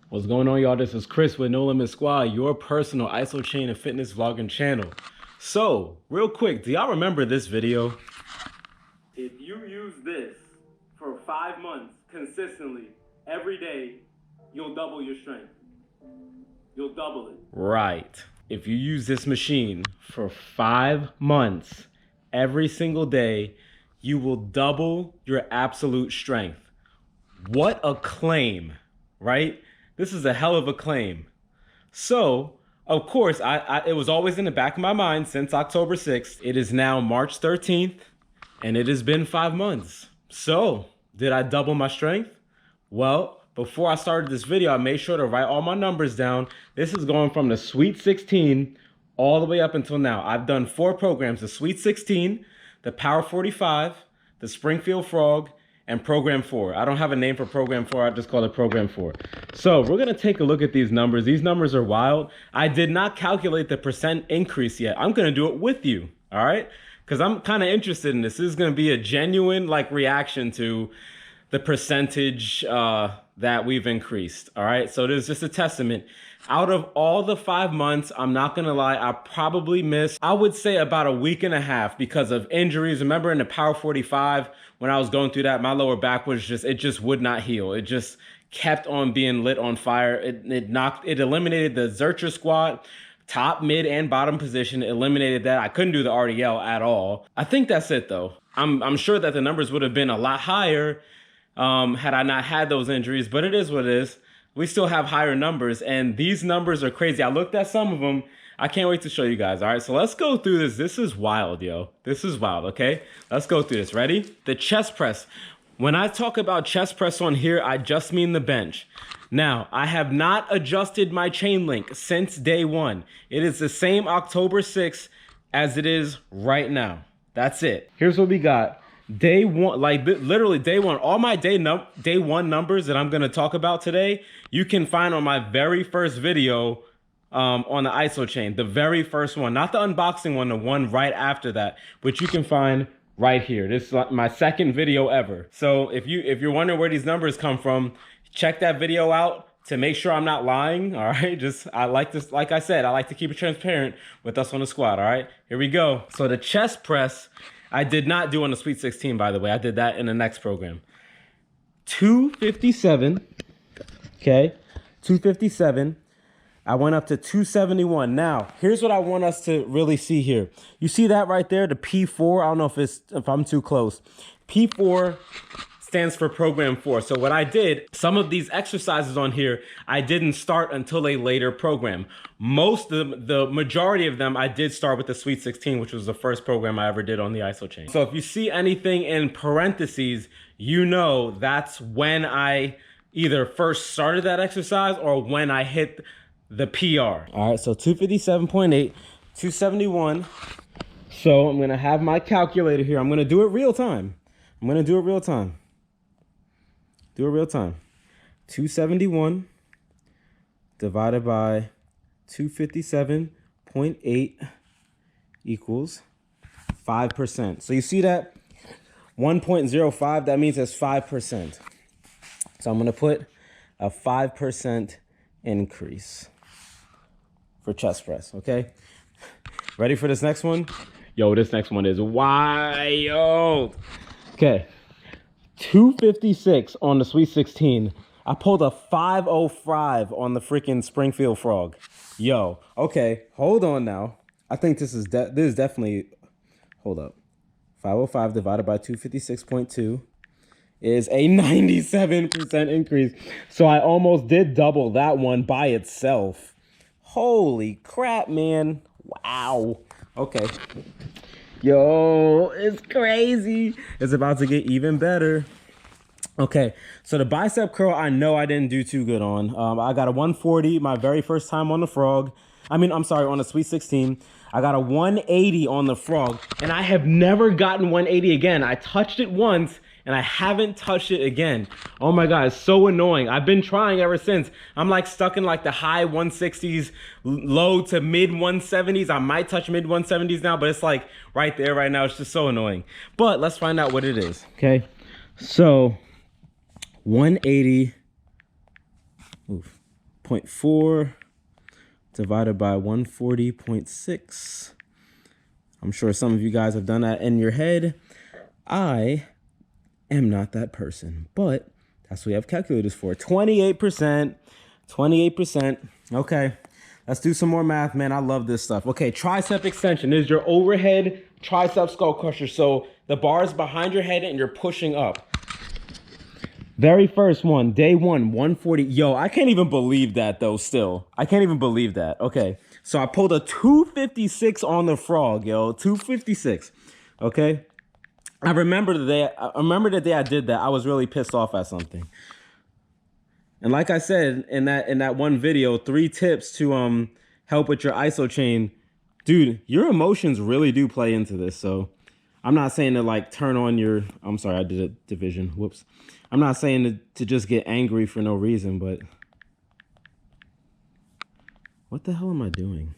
What's going on, y'all? This is Chris with NoLimitSquad, your personal Isochain and fitness vlogging channel. So, real quick, do y'all remember this video? If you use this for 5 months consistently, every day, you'll double your strength. You'll double it. Right. If you use this machine for 5 months, every single day, you will double your absolute strength. What a claim, right? This is a hell of a claim. So, of course, it was always in the back of my mind since October 6th. It is now March 13th, and it has been 5 months. So, did I double my strength? Well, before I started this video, I made sure to write all my numbers down. This is going from the Sweet 16 all the way up until now. I've done 4 programs, the Sweet 16, the Power 45, the Springfield Frog, and Program 4. I don't have a name for Program 4, I just call it Program 4. So we're gonna take a look at these numbers. These numbers are wild. I did not calculate the percent increase yet. I'm gonna do it with you, all right? Because I'm kind of interested in this. This is gonna be a genuine reaction to the percentage that we've increased, all right? So there's just a testament. Out of all the 5 months, I'm not gonna lie, I probably missed, I would say about a week and a half because of injuries. Remember in the Power 45, when I was going through that, my lower back was it just would not heal. It just kept on being lit on fire. It eliminated the Zercher squat, top, mid, and bottom position. It eliminated that. I couldn't do the RDL at all. I think that's it though. I'm sure that the numbers would have been a lot higher had I not had those injuries, but it is what it is. We still have higher numbers, and these numbers are crazy. I looked at some of them. I can't wait to show you guys. All right, so let's go through this. This is wild, yo. This is wild, okay? Let's go through this. Ready? The chest press. When I talk about chest press on here, I just mean the bench. Now, I have not adjusted my chain link since day 1. It is the same October 6th as it is right now. That's it. Here's what we got. Day 1, literally day 1, all my day 1 numbers that I'm gonna talk about today, you can find on my very first video on the Isochain, the very first one, not the unboxing one, the one right after that, which you can find right here. This is my second video ever. So if you're wondering where these numbers come from, check that video out to make sure I'm not lying. All right, I like this, like I said, I like to keep it transparent with us on the squad. All right, here we go. So the chest press, I did not do on the Sweet 16, by the way. I did that in the next program. 257, okay, 257. I went up to 271. Now, here's what I want us to really see here. You see that right there, the P4? I don't know if I'm too close. P4 stands for Program 4. So what I did, some of these exercises on here, I didn't start until a later program. Most of them, the majority of them, I did start with the Sweet 16, which was the first program I ever did on the Isochain. So if you see anything in parentheses, you know that's when I either first started that exercise or when I hit the PR. All right, so 257.8, 271. So I'm gonna have my calculator here. I'm gonna do it real time. I'm gonna do it real time. Do it real time. 271 divided by 257.8 equals 5%. So you see that 1.05, that means it's 5%. So I'm gonna put a 5% increase for chest press, okay? Ready for this next one? Yo, this next one is wild. Okay, 256 on the Sweet 16. I pulled a 505 on the freaking Springfield Frog. Yo, okay, hold on now. I think this is definitely, hold up. 505 divided by 256.2 is a 97% increase. So I almost did double that one by itself. Holy crap, man. Wow. Okay. Yo, it's crazy. It's about to get even better. Okay, so the bicep curl, I know I didn't do too good on. I got a 140 my very first time on the Frog. On the Sweet 16. I got a 180 on the Frog, and I have never gotten 180 again. I touched it once, and I haven't touched it again. Oh my God, it's so annoying. I've been trying ever since. I'm stuck in the high 160s, low to mid 170s. I might touch mid 170s now, but it's right there right now. It's just so annoying. But let's find out what it is, okay? So 180, oof, 0.4 divided by 140.6. I'm sure some of you guys have done that in your head. I am not that person, but that's what we have calculators for. 28%, 28%. Okay, let's do some more math, man. I love this stuff. Okay, tricep extension is your overhead tricep skull crusher. So the bar is behind your head and you're pushing up. Very first one, day one, 140. Yo, I can't even believe that though still. I can't even believe that. Okay, so I pulled a 256 on the frog, yo, 256, okay? I remember the day I did that, I was really pissed off at something. And like I said in that one video, 3 tips to help with your Isochain. Dude, your emotions really do play into this. So I'm not saying to like turn on your, I'm sorry, I did a division. Whoops. I'm not saying to just get angry for no reason, but what the hell am I doing?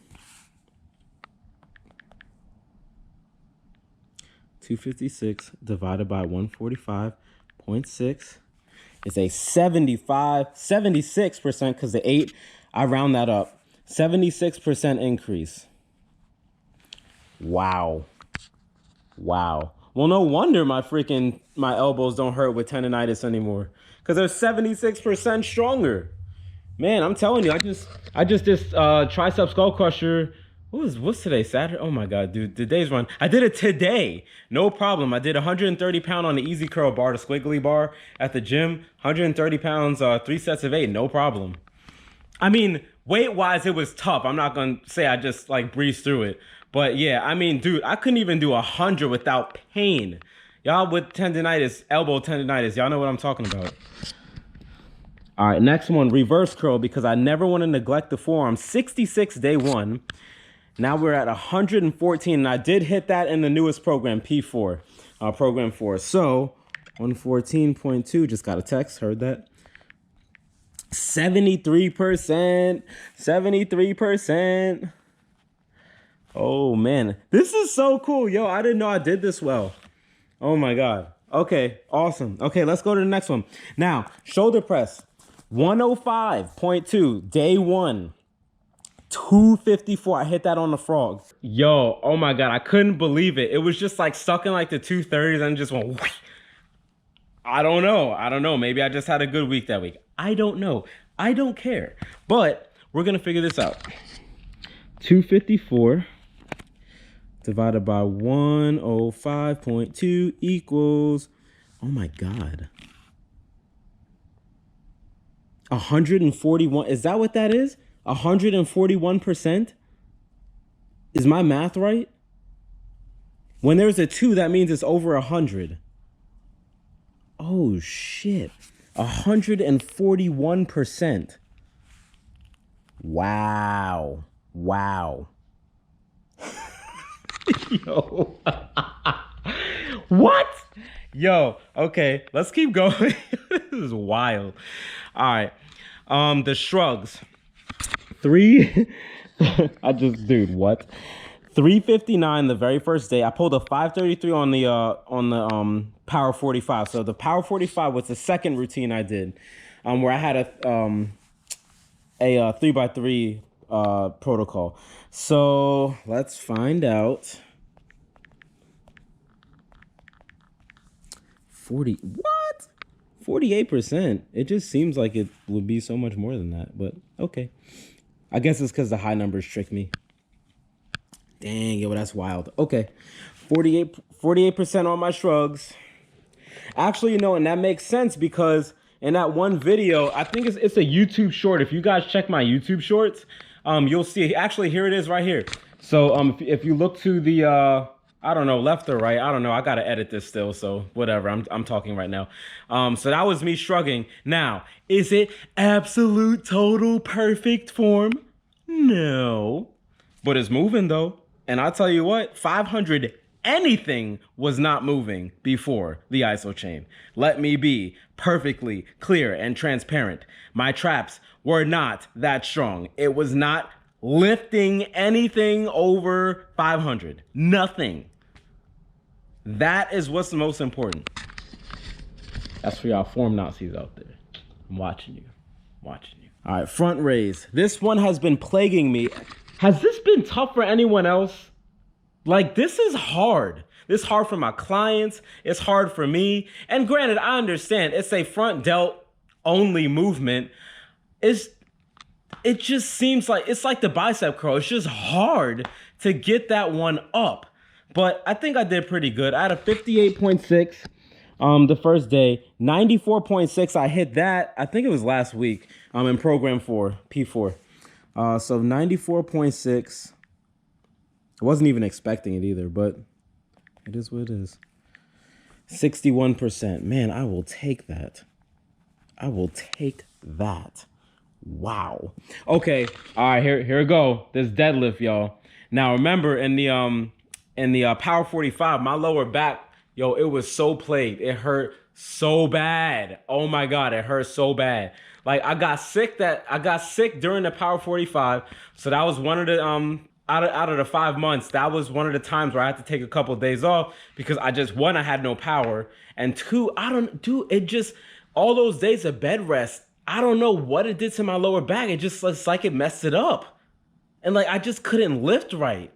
256 divided by 145.6 is a 76%, because the 8, I round that up. 76% increase. Wow. Wow. Well, no wonder my elbows don't hurt with tendonitis anymore, because they're 76% stronger. Man, I'm telling you, I just this tricep skull crusher. What's today? Saturday? Oh my God, dude, the day's run. I did it today, no problem. I did 130 pound on the easy curl bar, the squiggly bar at the gym. 130 pounds, 3 sets of 8, no problem. I mean, weight wise, it was tough. I'm not gonna say I just like breezed through it, but yeah, I mean, dude, I couldn't even do 100 without pain. Y'all with tendonitis, elbow tendonitis, y'all know what I'm talking about. All right, next one, reverse curl, because I never want to neglect the forearm. 66 day 1. Now we're at 114, and I did hit that in the newest program, P4, program 4. So 114.2, just got a text, heard that. 73%, 73%. Oh man, this is so cool. Yo, I didn't know I did this well. Oh my God. Okay, awesome. Okay, let's go to the next one. Now, shoulder press, 105.2, day 1. 254. I hit that on the frog. Yo, oh my God, I couldn't believe it. It was just like stuck in like the 230s and just went whoosh. I don't know. Maybe I just had a good week that week. I don't know. I don't care. But we're gonna figure this out. 254 divided by 105.2 equals, oh my God, 141. Is that what that is? 141%? Is my math right? When there's a 2, that means it's over 100. Oh shit. 141%. Wow. Wow. Yo. What? Yo, okay, let's keep going. This is wild. All right. The shrugs. Dude, what? 359 the very first day. I pulled a 533 on the power 45. So the power 45 was the second routine I did, where I had a 3x3 protocol. So let's find out. 40, what? 48%. It just seems like it would be so much more than that, but okay. I guess it's because the high numbers trick me. Dang, yo, that's wild. Okay, 48% on my shrugs. Actually, you know, and that makes sense because in that one video, I think it's a YouTube short. If you guys check my YouTube shorts, you'll see. Actually, here it is right here. So if you look to the I don't know, left or right, I don't know. I gotta edit this still, so whatever. I'm talking right now. So that was me shrugging. Now, is it absolute total perfect form? No, but it's moving though. And I'll tell you what, 500 anything was not moving before the Isochain. Let me be perfectly clear and transparent. My traps were not that strong. It was not lifting anything over 500. Nothing. That is what's the most important. That's for y'all form Nazis out there. I'm watching you. Watching you. All right, front raise. This one has been plaguing me. Has this been tough for anyone else? Like, this is hard. This is hard for my clients. It's hard for me. And granted, I understand it's a front delt only movement. It just seems like it's like the bicep curl. It's just hard to get that one up. But I think I did pretty good. I had a 58.6 the first day. 94.6, I hit that. I think it was last week in program 4, P4. So 94.6. I wasn't even expecting it either, but it is what it is. 61%. Man, I will take that. I will take that. Wow. Okay. All right, here we go. This deadlift, y'all. Now remember in the Power 45, my lower back, yo, it was so plagued. It hurt so bad. Oh my God, it hurt so bad. Like I got sick during the Power 45. So that was one of the out of the 5 months, that was one of the times where I had to take a couple of days off because one, I had no power, and two, all those days of bed rest, I don't know what it did to my lower back. It's like it messed it up. And like, I just couldn't lift right.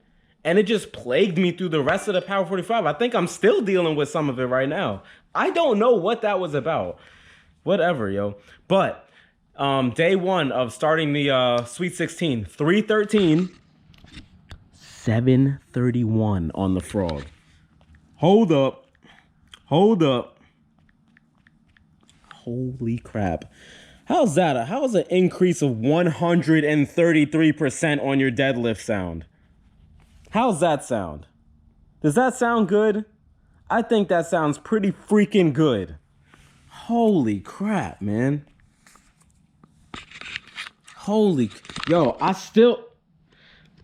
And it just plagued me through the rest of the Power 45. I think I'm still dealing with some of it right now. I don't know what that was about. Whatever, yo. But day one of starting the Sweet 16, 313, 731 on the frog. Hold up. Holy crap. How's that? How's an increase of 133% on your deadlift sound? How's that sound? Does that sound good? I think that sounds pretty freaking good. Holy crap, man.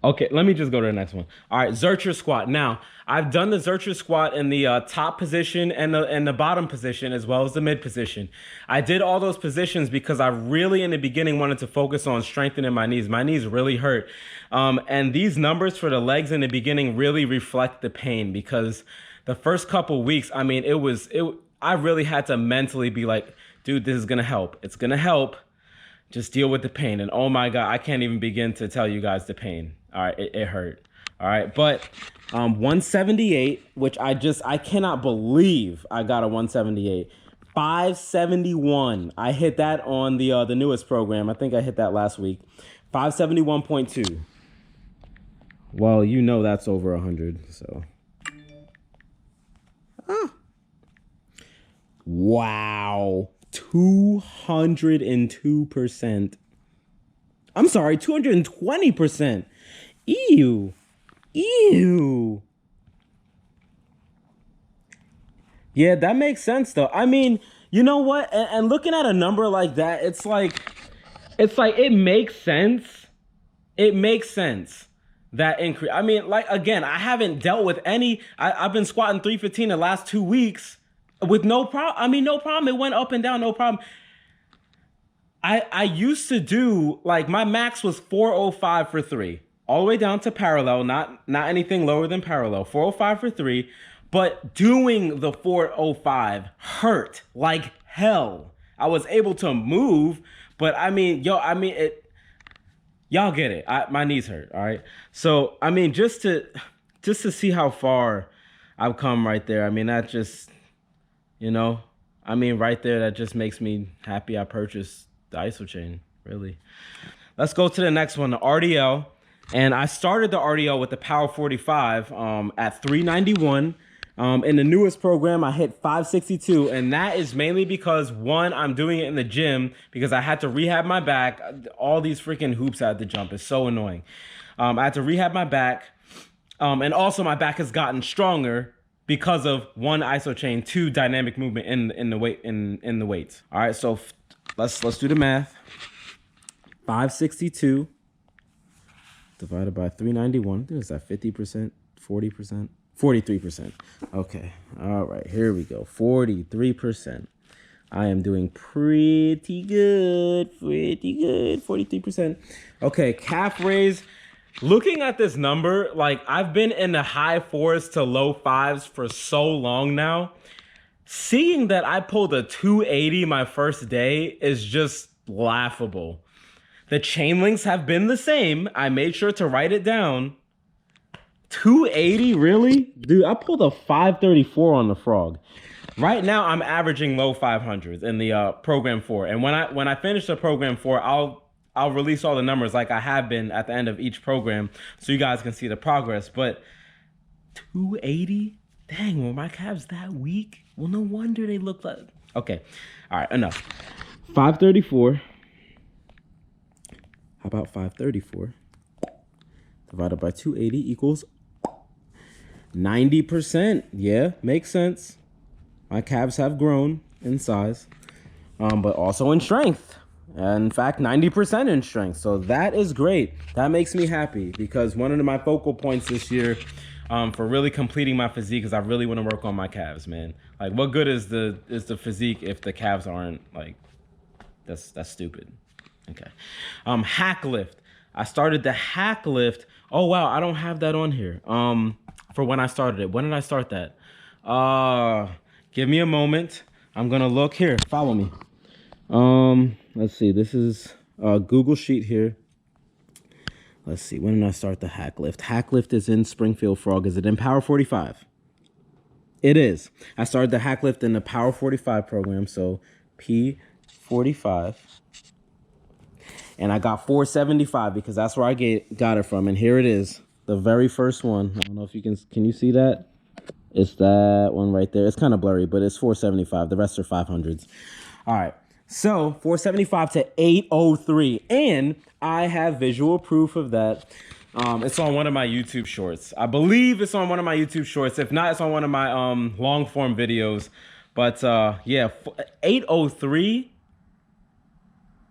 Okay, let me just go to the next one. All right, Zercher squat. Now, I've done the Zercher squat in the top position and the bottom position as well as the mid position. I did all those positions because I really in the beginning wanted to focus on strengthening my knees. My knees really hurt. And these numbers for the legs in the beginning really reflect the pain because the first couple weeks, I mean, I really had to mentally be like, dude, this is gonna help. It's gonna help. Just deal with the pain. And oh my God, I can't even begin to tell you guys the pain. All right, it hurt. All right, but 178, which I cannot believe I got a 178. 571, I hit that on the newest program. I think I hit that last week. 571.2. Well, you know that's over 100, so. Wow, 202%. I'm sorry, 220%. Ew. Yeah, that makes sense though. I mean, you know what? And looking at a number like that, it's like it makes sense. It makes sense. That increase. I mean, like, again, I haven't dealt with any. I've been squatting 315 the last 2 weeks with no problem. I mean, no problem. It went up and down, no problem. I used to do, like, my max was 405 for 3. All the way down to parallel, not anything lower than parallel. 405 for 3. But doing the 405 hurt like hell. I was able to move, but I mean, y'all get it. My knees hurt, all right? So, I mean, just to see how far I've come right there, I mean, that just, you know, I mean, right there, that just makes me happy I purchased the Isochain, really. Let's go to the next one, the RDL. And I started the RDL with the Power 45 at 391. In the newest program, I hit 562, and that is mainly because, one, I'm doing it in the gym because I had to rehab my back. All these freaking hoops I had to jump. It's so annoying. I had to rehab my back, and also my back has gotten stronger because of, one, Isochain, two, dynamic movement in the weights. All right, so let's do the math. 562 divided by 391. Is that 50%? 40%? 43%. Okay. All right. Here we go. 43%. I am doing pretty good. 43%. Okay. Calf raise. Looking at this number, like, I've been in the high 4s to low 5s for so long now. Seeing that I pulled a 280 my first day is just laughable. The chain links have been the same. I made sure to write it down. 280, really? Dude, I pulled a 534 on the frog. Right now, I'm averaging low 500s in the program 4. And when I finish the program 4, I'll release all the numbers like I have been at the end of each program so you guys can see the progress. But 280? Dang, were my calves that weak? Well, no wonder they look like... Okay, all right, enough. 534. How about 534 divided by 280 equals 90%. Yeah, makes sense. My calves have grown in size, but also in strength. In fact, 90% in strength. So that is great. That makes me happy because one of my focal points this year for really completing my physique is I really want to work on my calves, man. Like, what good is the physique if the calves aren't, like, that's stupid. Okay. Hack lift. I started the hack lift. Oh wow, I don't have that on here. For when I started it. When did I start that? Give me a moment. I'm gonna look here. Follow me. Let's see. This is a Google Sheet here. Let's see. When did I start the hack lift? Hack lift is in Springfield Frog. Is it in Power 45? It is. I started the hack lift in the Power 45 program. So P45. And I got 475 because that's where I got it from. And here it is. The very first one. I don't know if you can you see that? It's that one right there. It's kind of blurry, but it's 475. The rest are 500s. All right. So 475 to 803. And I have visual proof of that. It's on one of my YouTube shorts. I believe it's on one of my YouTube shorts. If not, it's on one of my long form videos. But yeah, 803.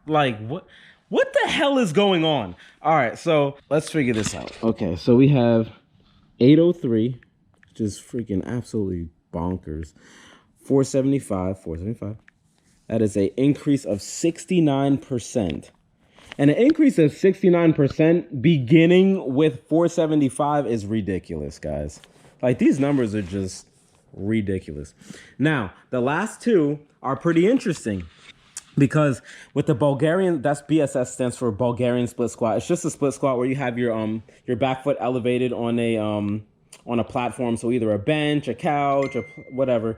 Like, what the hell is going on? All right, so let's figure this out. Okay, so we have 803, which is freaking absolutely bonkers. 475. That is an increase of 69%. And an increase of 69% beginning with 475 is ridiculous, guys. Like, these numbers are just ridiculous. Now, the last two are pretty interesting. Because with the Bulgarian, that's BSS stands for Bulgarian split squat. It's just a split squat where you have your back foot elevated on a platform, so either a bench, a couch, or whatever.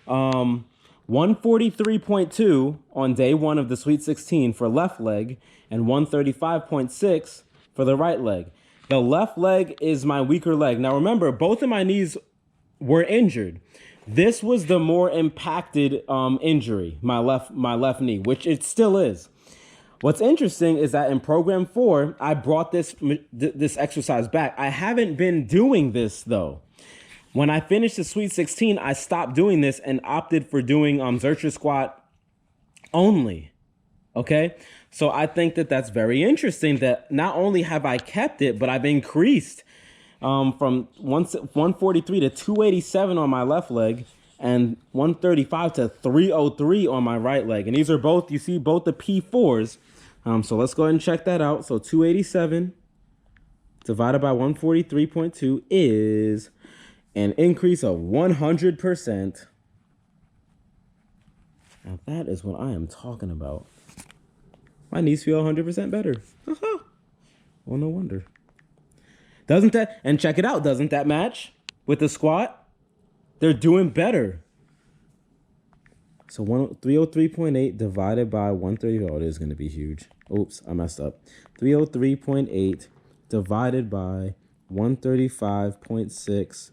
143.2 on day 1 of the Sweet 16 for left leg, and 135.6 for the right leg. The left leg is my weaker leg. Now remember, both of my knees were injured. This was the more impacted injury, my left knee, which it still is. What's interesting is that in program 4, I brought this exercise back. I haven't been doing this though. When I finished the Sweet 16, I stopped doing this and opted for doing Zercher squat only. Okay, so I think that that's very interesting. That not only have I kept it, but I've increased. From 143 to 287 on my left leg and 135 to 303 on my right leg. And these are both, you see, both the P4s. So let's go ahead and check that out. So 287 divided by 143.2 is an increase of 100%. Now that is what I am talking about. My knees feel 100% better. Well, no wonder. Doesn't that, and check it out, doesn't that match with the squat? They're doing better. So 303.8 divided by 130, oh, it is going to be huge. Oops, I messed up. 303.8 divided by 135.6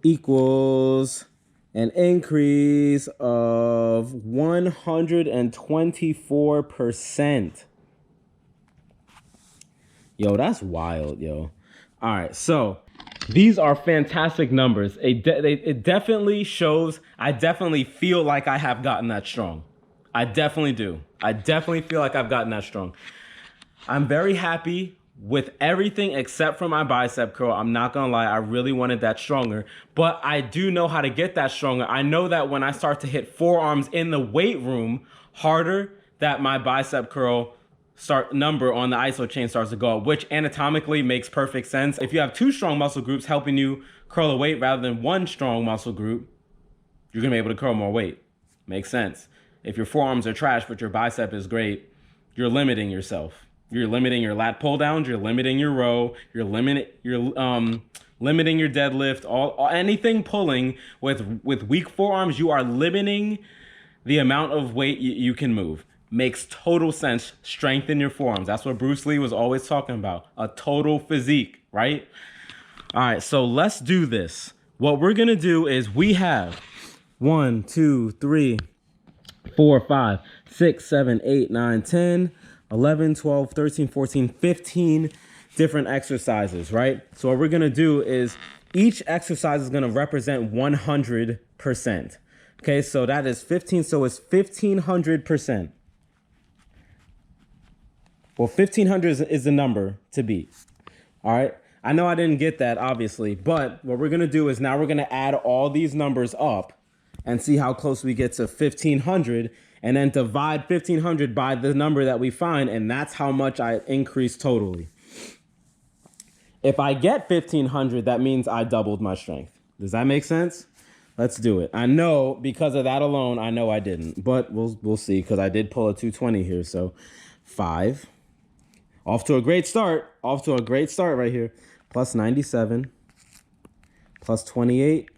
equals an increase of 124%. Yo, that's wild, yo. All right, so these are fantastic numbers. It definitely shows, I definitely feel like I have gotten that strong. I definitely do. I definitely feel like I've gotten that strong. I'm very happy with everything except for my bicep curl. I'm not gonna lie, I really wanted that stronger, but I do know how to get that stronger. I know that when I start to hit forearms in the weight room harder, that my bicep curl number on the Isochain starts to go up, which anatomically makes perfect sense. If you have 2 strong muscle groups helping you curl a weight rather than 1 strong muscle group, you're gonna be able to curl more weight. Makes sense. If your forearms are trash, but your bicep is great, you're limiting yourself. You're limiting your lat pull downs. You're limiting your row. You're limiting your deadlift. Anything pulling with weak forearms, you are limiting the amount of weight you can move. Makes total sense. Strengthen your forearms. That's what Bruce Lee was always talking about. A total physique, right? All right, so let's do this. What we're gonna do is we have 1, 2, 3, 4, 5, 6, 7, 8, 9, 10, 11, 12, 13, 14, 15 different exercises, right? So what we're gonna do is each exercise is gonna represent 100%. Okay, so that is 15, so it's 1500%. Well, 1500 is the number to beat. All right, I know I didn't get that, obviously, but what we're gonna do is now we're gonna add all these numbers up and see how close we get to 1500, and then divide 1500 by the number that we find, and that's how much I increase totally. If I get 1500, that means I doubled my strength. Does that make sense? Let's do it. I know because of that alone, I know I didn't, but we'll see, because I did pull a 220 here. So 5, off to a great start right here. Plus 97, plus 28,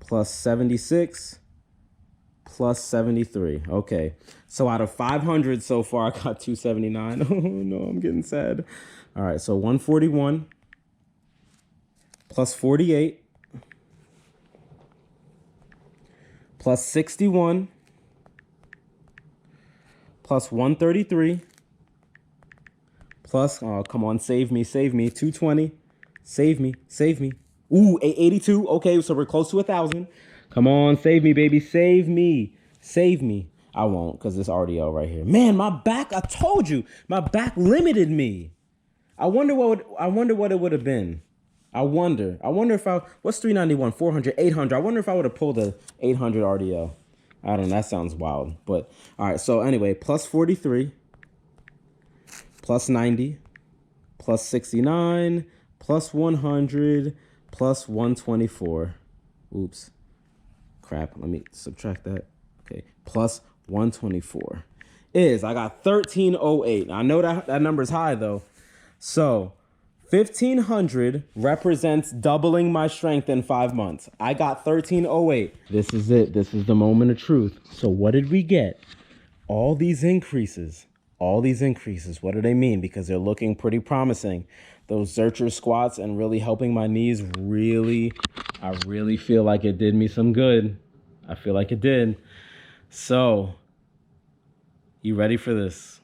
plus 76, plus 73. Okay, so out of 500 so far, I got 279. Oh no, I'm getting sad. All right, so 141, plus 48, plus 61, plus 133, plus, oh, come on, save me, 220, save me. Ooh, 82, okay, so we're close to 1,000. Come on, save me, baby, save me. I won't, because it's RDL right here. Man, my back, I told you, my back limited me. I wonder what it would have been. I wonder if what's 391, 400, 800? I wonder if I would have pulled a 800 RDL. I don't know, that sounds wild. But, all right, so anyway, plus 43, plus 90, plus 69, plus 100, plus 124. Oops. Crap, let me subtract that. Okay, plus 124 is, I got 1308. I know that number's high though. So 1500 represents doubling my strength in 5 months. I got 1308. This is it. This is the moment of truth. So what did we get? All these increases, what do they mean? Because they're looking pretty promising. Those Zercher squats and really helping my knees, I really feel like it did me some good. I feel like it did. So, you ready for this?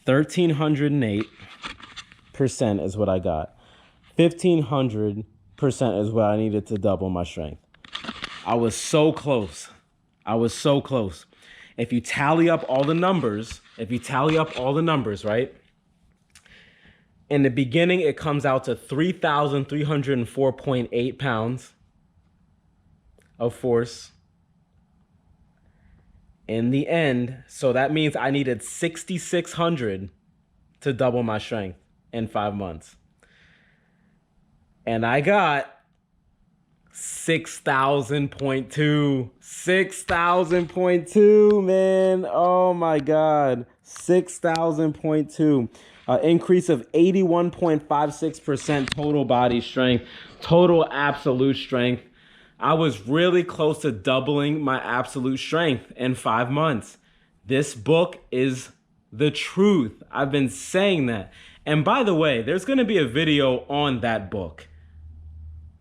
1308% is what I got. 1500% is what I needed to double my strength. I was so close. If you tally up all the numbers, right? In the beginning, it comes out to 3,304.8 pounds of force. In the end, so that means I needed 6,600 to double my strength in 5 months. And I got 6,000.2. 6,000.2, man. Oh my God. 6,000.2. Increase of 81.56% total body strength, total absolute strength. I was really close to doubling my absolute strength in 5 months. This book is the truth. I've been saying that. And by the way, there's going to be a video on that book.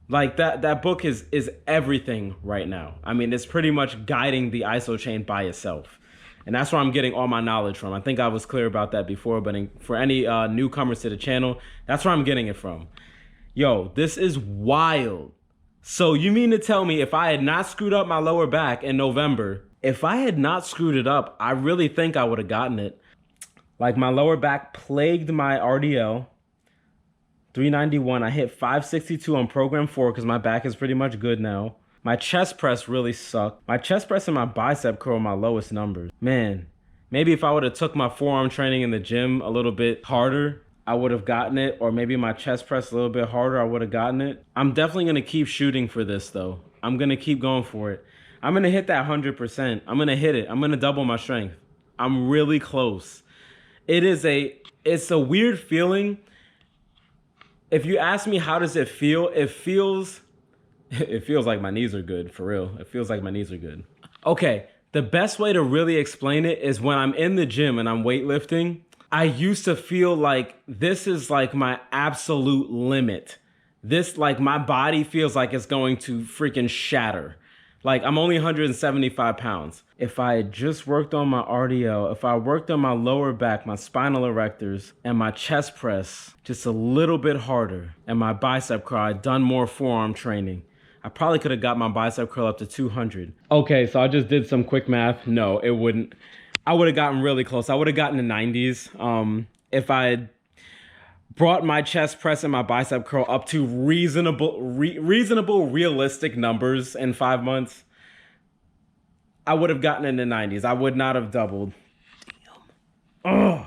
Like that book is everything right now. I mean, it's pretty much guiding the Isochain by itself. And that's where I'm getting all my knowledge from. I think I was clear about that before, but for any newcomers to the channel, that's where I'm getting it from. Yo, this is wild. So you mean to tell me if I had not screwed up my lower back in November, if I had not screwed it up, I really think I would have gotten it. Like, my lower back plagued my RDL. 391, I hit 562 on program 4 because my back is pretty much good now. My chest press really sucked. My chest press and my bicep curl are my lowest numbers. Man, maybe if I would have took my forearm training in the gym a little bit harder, I would have gotten it. Or maybe my chest press a little bit harder, I would have gotten it. I'm definitely going to keep shooting for this though. I'm going to keep going for it. I'm gonna hit that 100%. I'm gonna hit it. I'm gonna double my strength. I'm really close. It's a weird feeling. If you ask me how does it feel, it feels like my knees are good, for real. It feels like my knees are good. Okay, the best way to really explain it is when I'm in the gym and I'm weightlifting, I used to feel like this is like my absolute limit. This, like, my body feels like it's going to freaking shatter. Like, I'm only 175 pounds. If I had just worked on my RDL, if I worked on my lower back, my spinal erectors, and my chest press just a little bit harder, and my bicep curl, I'd done more forearm training, I probably could have got my bicep curl up to 200. Okay, so I just did some quick math. No, it wouldn't. I would have gotten really close. I would have gotten the 90s. If I had brought my chest press and my bicep curl up to reasonable, realistic numbers in 5 months, I would have gotten in the 90s. I would not have doubled. Damn. Ugh.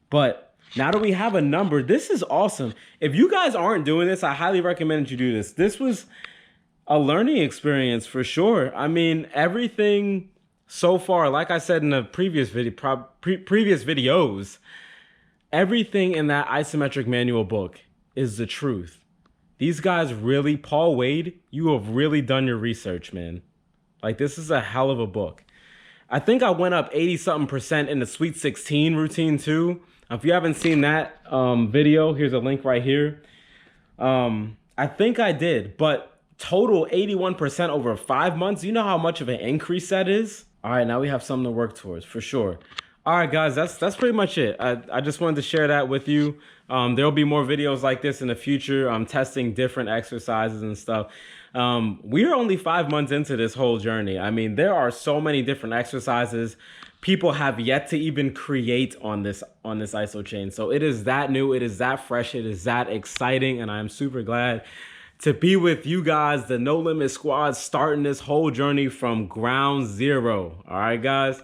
But now that we have a number, this is awesome. If you guys aren't doing this, I highly recommend you do this. This was a learning experience for sure. I mean, everything so far, like I said in the previous videos, everything in that isometric manual book is the truth. These guys really, Paul Wade, you have really done your research, man. Like, this is a hell of a book. I think I went up 80-something% in the Sweet 16 routine too. If you haven't seen that video, here's a link right here. I think I did, but total 81% over 5 months. You know how much of an increase that is? All right, now we have something to work towards for sure. All right, guys, that's pretty much it. I just wanted to share that with you. There'll be more videos like this in the future. I'm testing different exercises and stuff. We are only 5 months into this whole journey. I mean, there are so many different exercises people have yet to even create on this Isochain. So it is that new, it is that fresh, it is that exciting, and I'm super glad to be with you guys, the No Limit Squad, starting this whole journey from ground zero. All right, guys.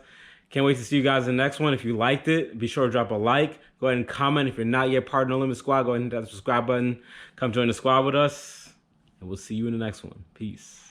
Can't wait to see you guys in the next one. If you liked it, be sure to drop a like. Go ahead and comment. If you're not yet part of No Limit Squad, go ahead and hit that subscribe button. Come join the squad with us. And we'll see you in the next one. Peace.